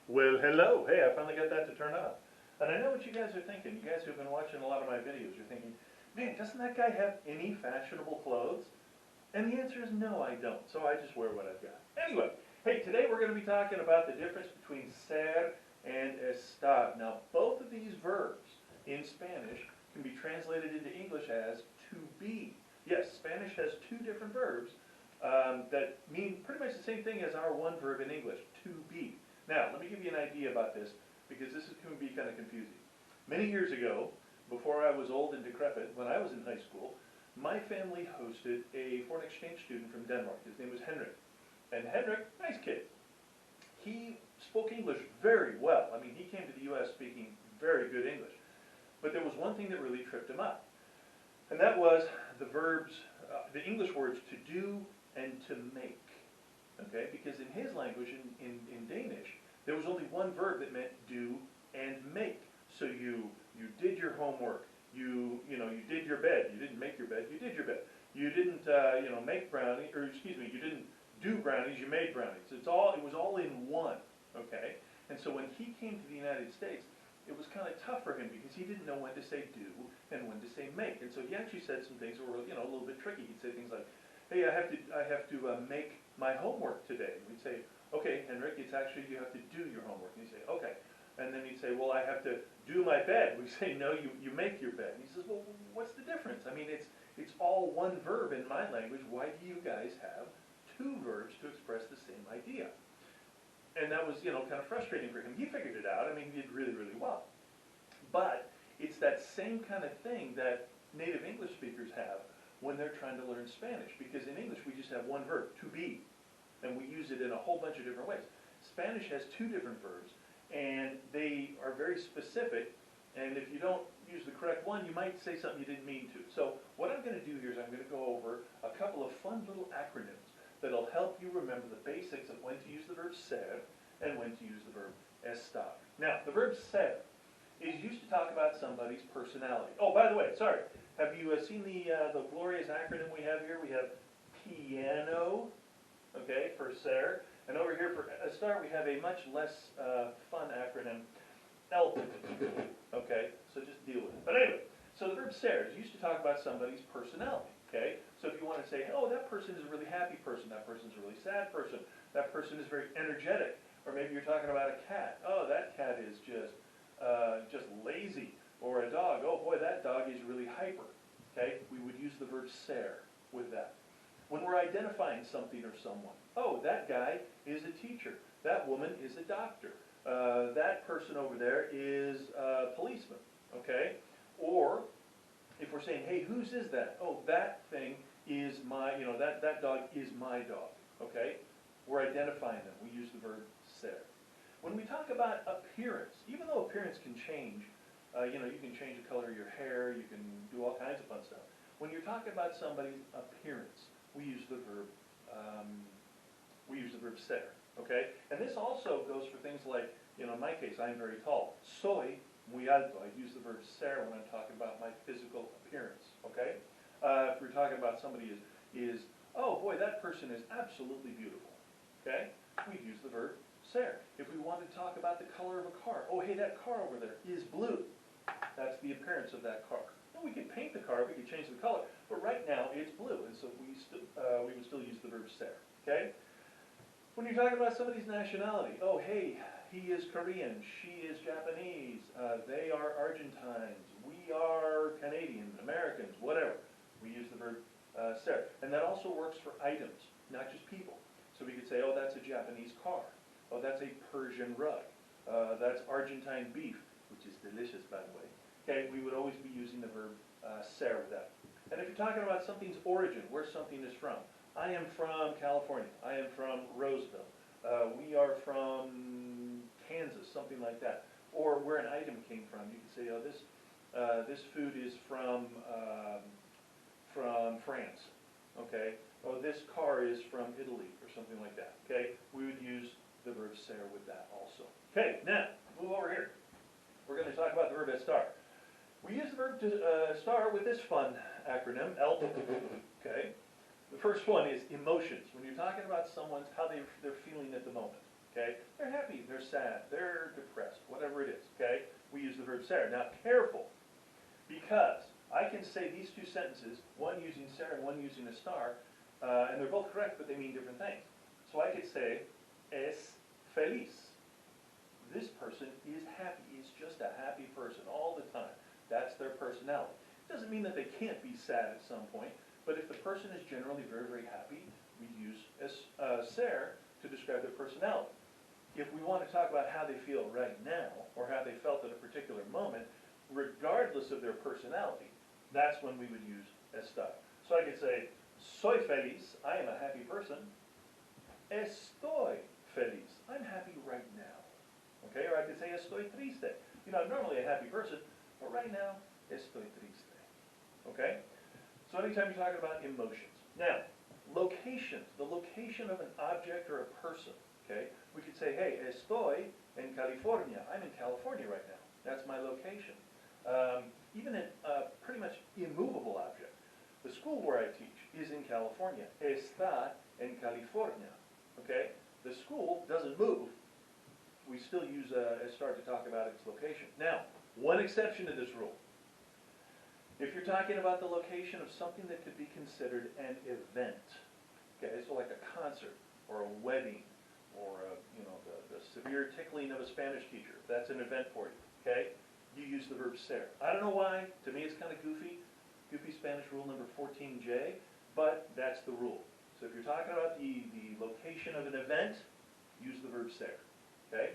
Well, hello. Hey, I finally got that to turn on. And I know what you guys are thinking. You guys who've been watching a lot of my videos, you're thinking, man, doesn't that guy have any fashionable clothes? And the answer is no, I don't. So I just wear what I've got. Anyway, hey, today we're going to be talking about the difference between ser and estar. Now, both of these verbs in Spanish can be translated into English as to be. Yes, Spanish has two different verbs that mean pretty much the same thing as our one verb in English, to be. Now, let me give you an idea about this, because this can be kind of confusing. Many years ago, before I was old and decrepit, when I was in high school, my family hosted a foreign exchange student from Denmark. His name was Henrik. And Henrik, nice kid. He spoke English very well. I mean, he came to the U.S. speaking very good English. But there was one thing that really tripped him up. And that was the verbs, the English words to do and to make. Okay, because in his language, in Danish, there was only one verb that meant do and make. So you did your homework, you did your bed. You didn't make your bed, you did your bed. You didn't make brownies, or excuse me, you didn't do brownies, you made brownies. It was all in one. Okay, and so when he came to the United States, it was kind of tough for him because he didn't know when to say do and when to say make. And so he actually said some things that were a little bit tricky. He'd say things like, hey, I have to make my homework today. And we'd say, okay, Henrik, it's actually you have to do your homework. And he'd say, okay. And then he'd say, well, I have to do my bed. We say, no, you make your bed. And he says, well, what's the difference? I mean, it's all one verb in my language. Why do you guys have two verbs to express the same idea? And that was, kind of frustrating for him. He figured it out. I mean, he did really, really well. But it's that same kind of thing that native English speakers have when they're trying to learn Spanish, because in English we just have one verb, to be, and we use it in a whole bunch of different ways. Spanish has two different verbs, and they are very specific, and if you don't use the correct one, you might say something you didn't mean to. So what I'm going to do here is I'm going to go over a couple of fun little acronyms that'll help you remember the basics of when to use the verb ser and when to use the verb estar. Now, the verb ser is used to talk about somebody's personality. Oh, by the way, sorry. Have you seen the glorious acronym we have here? We have piano, okay, for ser. And over here for estar, we have a much less fun acronym, el, okay? So just deal with it. But anyway, so the verb ser is used to talk about somebody's personality, okay? So if you want to say, oh, that person is a really happy person, that person is a really sad person, that person is very energetic, or maybe you're talking about a cat. Oh, that cat is just lazy. Or a dog, oh boy, that dog is really hyper. Okay, we would use the verb ser with that. When we're identifying something or someone, oh, that guy is a teacher. That woman is a doctor. That person over there is a policeman. Okay, or if we're saying, hey, whose is that? Oh, that thing is my, that dog is my dog. Okay, we're identifying them. We use the verb ser. When we talk about appearance, even though appearance can change, you can change the color of your hair, you can do all kinds of fun stuff. When you're talking about somebody's appearance, we use the verb ser, okay? And this also goes for things like, in my case, I'm very tall. Soy muy alto. I use the verb ser when I'm talking about my physical appearance, okay? If we're talking about somebody oh boy, that person is absolutely beautiful, okay? We use the verb ser. If we want to talk about the color of a car, oh hey, that car over there is blue. That's the appearance of that car. Now, we can paint the car, we can change the color, but right now it's blue, and so we would still use the verb ser. Okay? When you're talking about somebody's nationality, oh hey, he is Korean, she is Japanese, they are Argentines, we are Canadians, Americans, whatever. We use the verb ser, and that also works for items, not just people. So we could say, oh, that's a Japanese car. Oh, that's a Persian rug. That's Argentine beef, which is delicious, by the way. Okay, we would always be using the verb ser with that. And if you're talking about something's origin, where something is from, I am from California. I am from Roseville. We are from Kansas, something like that. Or where an item came from. You could say, oh, this food is from France. Okay. Oh, this car is from Italy, or something like that. Okay. We would use the verb ser with that also. Okay, now, move over here. We're going to talk about the verb estar. We use the verb to estar with this fun acronym, ELP. Okay. The first one is emotions. When you're talking about how they're feeling at the moment. okay? They're happy, they're sad, they're depressed, whatever it is, okay? We use the verb ser. Now, careful, because I can say these two sentences, one using ser and one using estar, and they're both correct, but they mean different things. So I could say, es feliz. This person is happy, is just a happy person all the time. That's their personality. Doesn't mean that they can't be sad at some point, but if the person is generally very, very happy, we use ser to describe their personality. If we want to talk about how they feel right now, or how they felt at a particular moment, regardless of their personality, that's when we would use estar. So I could say, soy feliz, I am a happy person. Estoy feliz, I'm happy right now. Okay, or I could say estoy triste. You know, I'm normally a happy person, but right now, estoy triste. Okay? So anytime you're talking about emotions. Now, locations, the location of an object or a person, okay? We could say, hey, estoy en California. I'm in California right now. That's my location. Even a pretty much immovable object. The school where I teach is in California. Está en California. Okay? The school doesn't move. We still use estar to talk about its location. Now, one exception to this rule. If you're talking about the location of something that could be considered an event, okay, so like a concert or a wedding or the severe tickling of a Spanish teacher, that's an event for you, okay? You use the verb ser. I don't know why, to me it's kind of goofy Spanish rule number 14J, but that's the rule. So if you're talking about the location of an event, use the verb ser, okay?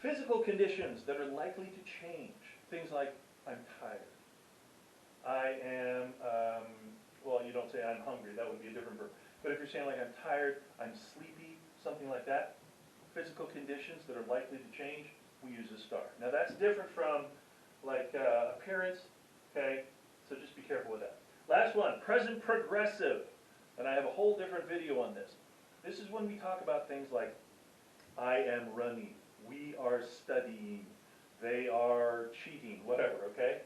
Physical conditions that are likely to change, things like I'm tired. I am, well, you don't say I'm hungry, that would be a different verb. But if you're saying like I'm tired, I'm sleepy, something like that, physical conditions that are likely to change, we use estar. Now that's different from like appearance, okay? So just be careful with that. Last one, present progressive. And I have a whole different video on this. This is when we talk about things like I am running, we are studying, they are cheating, whatever, okay?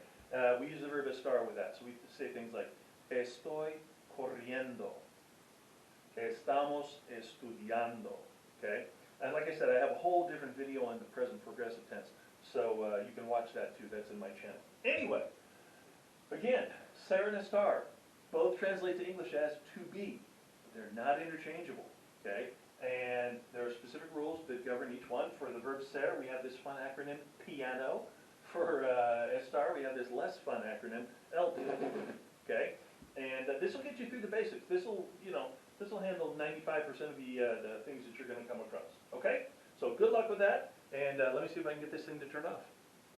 We use the verb estar with that. So we say things like, estoy corriendo, estamos estudiando, okay? And like I said, I have a whole different video on the present progressive tense. So you can watch that too, that's in my channel. Anyway, again, ser and estar, both translate to English as to be. They're not interchangeable, okay? And there are specific rules that govern each one. For the verb ser, we have this fun acronym, piano. For estar, we have this less fun acronym, el, okay? And this will get you through the basics. This will handle 95% of the things that you're going to come across, okay? So good luck with that, and let me see if I can get this thing to turn off.